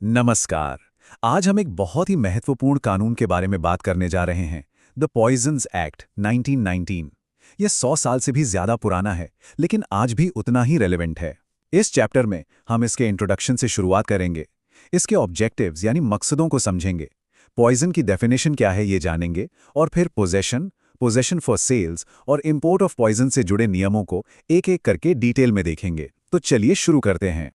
नमस्कार। आज हम एक बहुत ही महत्वपूर्ण कानून के बारे में बात करने जा रहे हैं, द पॉइजन्स एक्ट 1919। यह 100 साल से भी ज्यादा पुराना है, लेकिन आज भी उतना ही रेलेवेंट है। इस चैप्टर में हम इसके इंट्रोडक्शन से शुरुआत करेंगे, इसके ऑब्जेक्टिव्स यानी मकसदों को समझेंगे, पॉइजन की डेफिनेशन क्या है ये जानेंगे, और फिर पोजेशन फॉर सेल्स और इंपोर्ट ऑफ पॉइजन से जुड़े नियमों को एक-एक करके डिटेल में देखेंगे। तो चलिए शुरू करते हैं।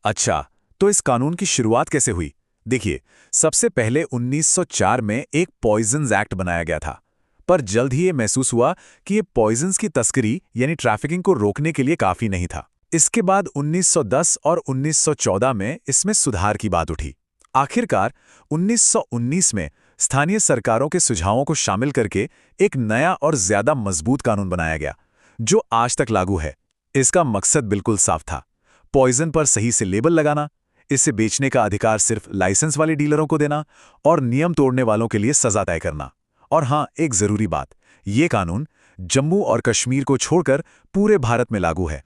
अच्छा, तो इस कानून की शुरुआत कैसे हुई? देखिए, सबसे पहले 1904 में एक पॉइजन्स एक्ट बनाया गया था, पर जल्द ही ये महसूस हुआ कि ये पॉइजन्स की तस्करी यानी ट्रैफिकिंग को रोकने के लिए काफी नहीं था। इसके बाद 1910 और 1914 में इसमें सुधार की बात उठी। आखिरकार 1919 में स्थानीय सरकारों के सुझावों को शामिल करके एक नया और ज्यादा मजबूत कानून बनाया गया, जो आज तक लागू है। इसका मकसद बिल्कुल साफ था, पॉइजन पर सही से लेबल लगाना, इसे बेचने का अधिकार सिर्फ लाइसेंस वाले डीलरों को देना और नियम तोड़ने वालों के लिए सजा तय करना। और हाँ, एक जरूरी बात, ये कानून जम्मू और कश्मीर को छोड़कर पूरे भारत में लागू है।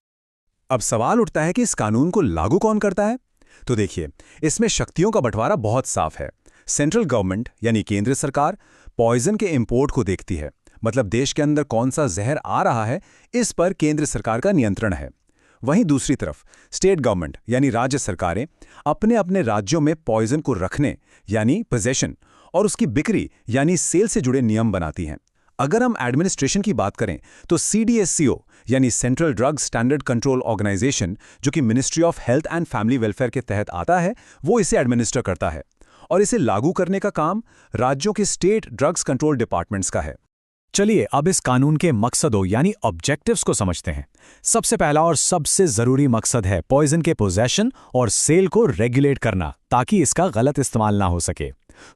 अब सवाल उठता है कि इस कानून को लागू कौन करता है? तो देखिए, इसमें शक्तियों का बंटवारा बहुत साफ है। सेंट्रल गवर्नमेंट यानी केंद्र सरकार पॉइजन के इंपोर्ट को देखती है, मतलब देश के अंदर कौन सा जहर आ रहा है, इस पर केंद्र सरकार का नियंत्रण है। वहीं दूसरी तरफ स्टेट गवर्नमेंट यानी राज्य सरकारें अपने अपने राज्यों में पॉइजन को रखने यानी पोजेशन और उसकी बिक्री यानी सेल से जुड़े नियम बनाती हैं। अगर हम एडमिनिस्ट्रेशन की बात करें तो CDSCO यानी central drug standard control organization, जो कि ministry of health and family welfare के तहत आता है, वो इसे एडमिनिस्टर करता है और इसे लागू करने का काम राज्यों के स्टेट ड्रग्स कंट्रोल डिपार्टमेंट्स का है। चलिए अब इस कानून के मकसदों यानी ऑब्जेक्टिव्स को समझते हैं। सबसे पहला और सबसे जरूरी मकसद है पॉइजन के पोजेशन और सेल को रेगुलेट करना, ताकि इसका गलत इस्तेमाल ना हो सके।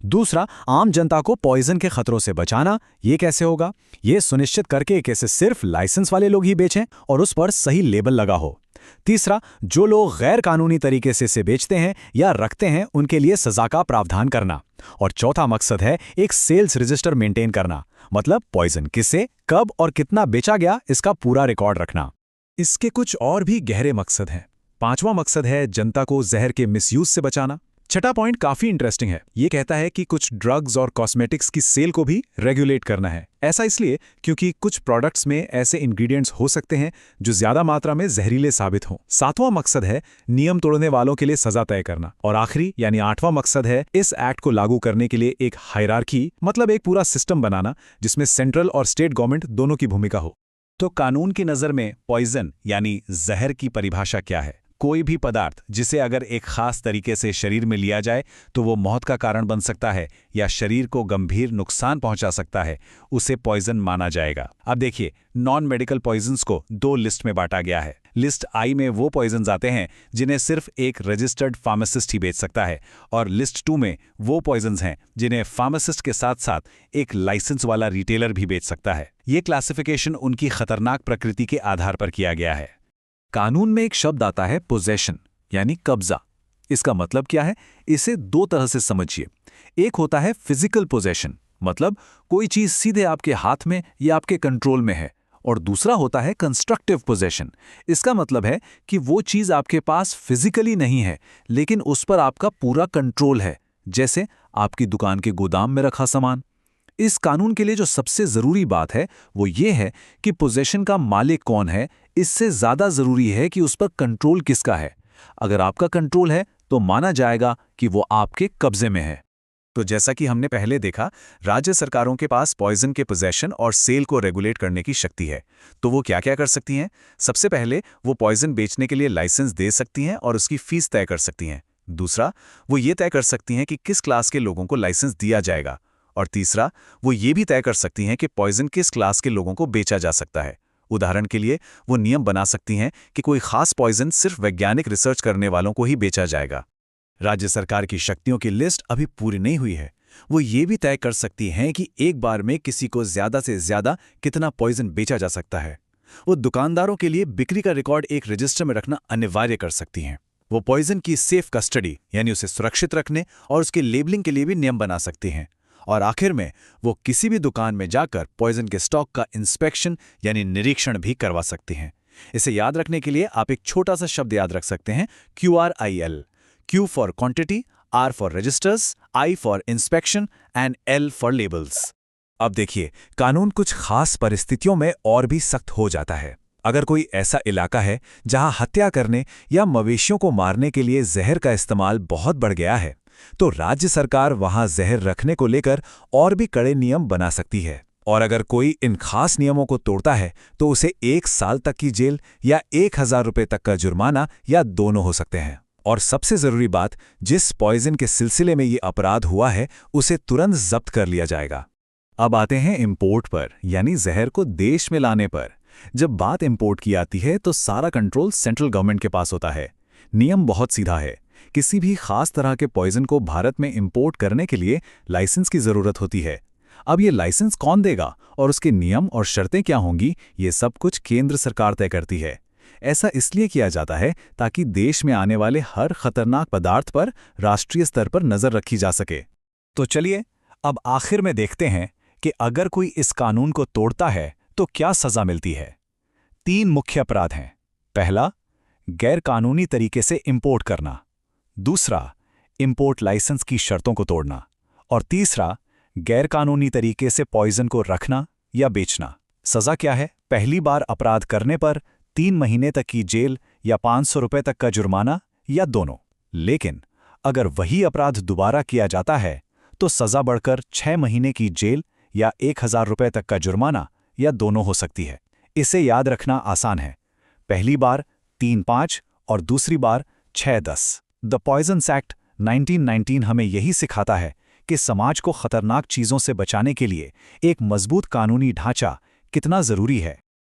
दूसरा, आम जनता को पॉइजन के खतरों से बचाना। ये कैसे होगा? ये सुनिश्चित करके कि इसे सिर्फ लाइसेंस वाले लोग ही बेचें और उस पर सही लेबल लगा हो। तीसरा, जो लोग गैर कानूनी तरीके से इसे बेचते हैं या रखते हैं, उनके लिए सजा का प्रावधान करना। और चौथा मकसद है एक सेल्स रजिस्टर मेंटेन करना, मतलब पॉइजन किसे, कब और कितना बेचा गया, इसका पूरा रिकॉर्ड रखना। इसके कुछ और भी गहरे मकसद हैं। पांचवा मकसद है जनता को जहर के मिसयूज से बचाना। छठा पॉइंट काफी इंटरेस्टिंग है। ये कहता है कि कुछ ड्रग्स और कॉस्मेटिक्स की सेल को भी रेगुलेट करना है। ऐसा इसलिए क्योंकि कुछ प्रोडक्ट्स में ऐसे इंग्रेडिएंट्स हो सकते हैं जो ज्यादा मात्रा में जहरीले साबित हों। सातवां मकसद है नियम तोड़ने वालों के लिए सजा तय करना। और आखिरी यानी आठवां मकसद है इस एक्ट को लागू करने के लिए एक हायरार्की, मतलब एक पूरा सिस्टम बनाना जिसमें सेंट्रल और स्टेट गवर्नमेंट दोनों की भूमिका हो। तो कानून की नजर में पॉइजन यानी जहर की परिभाषा क्या है? कोई भी पदार्थ जिसे अगर एक खास तरीके से शरीर में लिया जाए तो वो मौत का कारण बन सकता है या शरीर को गंभीर नुकसान पहुंचा सकता है, उसे पॉइजन माना जाएगा। अब देखिए, नॉन मेडिकल पॉइजन्स को दो लिस्ट में बांटा गया है। लिस्ट आई में वो पॉइजन्स आते हैं जिन्हें सिर्फ एक रजिस्टर्ड फार्मासिस्ट ही बेच सकता है, और लिस्ट 2 में वो पॉइजन्स हैं जिन्हें फार्मासिस्ट के साथ साथ एक लाइसेंस वाला रिटेलर भी बेच सकता है। ये क्लासिफिकेशन उनकी खतरनाक प्रकृति के आधार पर किया गया है। कानून में एक शब्द आता है पोजेशन यानी कब्जा। इसका मतलब क्या है? इसे दो तरह से समझिए। एक होता है फिजिकल पोजेशन, मतलब कोई चीज सीधे आपके हाथ में या आपके कंट्रोल में है, और दूसरा होता है कंस्ट्रक्टिव पोजेशन। इसका मतलब है कि वो चीज आपके पास फिजिकली नहीं है, लेकिन उस पर आपका पूरा कंट्रोल है, जैसे आपकी दुकान के गोदाम में रखा सामान। इस कानून के लिए जो सबसे जरूरी बात है वो ये है कि पोजेशन का मालिक कौन है, इससे ज्यादा जरूरी है कि उस पर कंट्रोल किसका है। अगर आपका कंट्रोल है तो माना जाएगा कि वो आपके कब्जे में है। तो जैसा कि हमने पहले देखा, राज्य सरकारों के पास पॉइजन के पोजेशन और सेल को रेगुलेट करने की शक्ति है। तो वो क्या क्या कर सकती हैं? सबसे पहले, वो पॉइजन बेचने के लिए लाइसेंस दे सकती हैं और उसकी फीस तय कर सकती हैं। दूसरा, वो ये तय कर सकती हैं कि किस क्लास के लोगों को लाइसेंस दिया जाएगा। और तीसरा, वो ये भी तय कर सकती हैं कि पॉइजन किस क्लास के लोगों को बेचा जा सकता है। उदाहरण के लिए, वो नियम बना सकती हैं कि कोई खास पॉइजन सिर्फ वैज्ञानिक रिसर्च करने वालों को ही बेचा जाएगा। राज्य सरकार की शक्तियों की लिस्ट अभी पूरी नहीं हुई है। वो ये भी तय कर सकती हैं कि एक बार में किसी को ज्यादा से ज्यादा कितना पॉइजन बेचा जा सकता है। वो दुकानदारों के लिए बिक्री का रिकॉर्ड एक रजिस्टर में रखना अनिवार्य कर सकती हैं। वो पॉइजन की सेफ कस्टडी यानी उसे सुरक्षित रखने और उसके लेबलिंग के लिए भी नियम बना सकती हैं। और आखिर में, वो किसी भी दुकान में जाकर पॉइजन के स्टॉक का इंस्पेक्शन यानी निरीक्षण भी करवा सकती हैं। इसे याद रखने के लिए आप एक छोटा सा शब्द याद रख सकते हैं, QRIL। Q for quantity, R for registers, I for inspection and L for labels. अब देखिए, कानून कुछ खास परिस्थितियों में और भी सख्त हो जाता है। अगर कोई ऐसा इलाका है जहां हत्या करने या मवेशियों को मारने के लिए जहर का इस्तेमाल बहुत बढ़ गया है, तो राज्य सरकार वहां जहर रखने को लेकर और भी कड़े नियम बना सकती है। और अगर कोई इन खास नियमों को तोड़ता है तो उसे 1 साल तक की जेल या 1000 रुपये तक का जुर्माना या दोनों हो सकते हैं। और सबसे जरूरी बात, जिस पॉइजन के सिलसिले में ये अपराध हुआ है उसे तुरंत जब्त कर लिया जाएगा। अब आते हैं इंपोर्ट पर, यानी जहर को देश में लाने पर। जब बात इंपोर्ट की आती है तो सारा कंट्रोल सेंट्रल गवर्नमेंट के पास होता है। नियम बहुत सीधा है। किसी भी खास तरह के पॉइजन को भारत में इंपोर्ट करने के लिए लाइसेंस की जरूरत होती है। अब ये लाइसेंस कौन देगा और उसके नियम और शर्तें क्या होंगी, ये सब कुछ केंद्र सरकार तय करती है। ऐसा इसलिए किया जाता है ताकि देश में आने वाले हर खतरनाक पदार्थ पर राष्ट्रीय स्तर पर नजर रखी जा सके। तो चलिए अब आखिर में देखते हैं कि अगर कोई इस कानून को तोड़ता है तो क्या सजा मिलती है। 3 मुख्य अपराध हैं। पहला, गैरकानूनी तरीके से इंपोर्ट करना। दूसरा, इंपोर्ट लाइसेंस की शर्तों को तोड़ना। और तीसरा, गैरकानूनी तरीके से पॉइजन को रखना या बेचना। सजा क्या है? पहली बार अपराध करने पर 3 महीने तक की जेल या 500 रुपये तक का जुर्माना या दोनों। लेकिन अगर वही अपराध दोबारा किया जाता है तो सजा बढ़कर 6 महीने की जेल या 1000 रुपये तक का जुर्माना या दोनों हो सकती है। इसे याद रखना आसान है। पहली बार 3-5 और दूसरी बार 6-10। द पॉइजन्स एक्ट 1919 हमें यही सिखाता है कि समाज को खतरनाक चीजों से बचाने के लिए एक मजबूत कानूनी ढांचा कितना जरूरी है।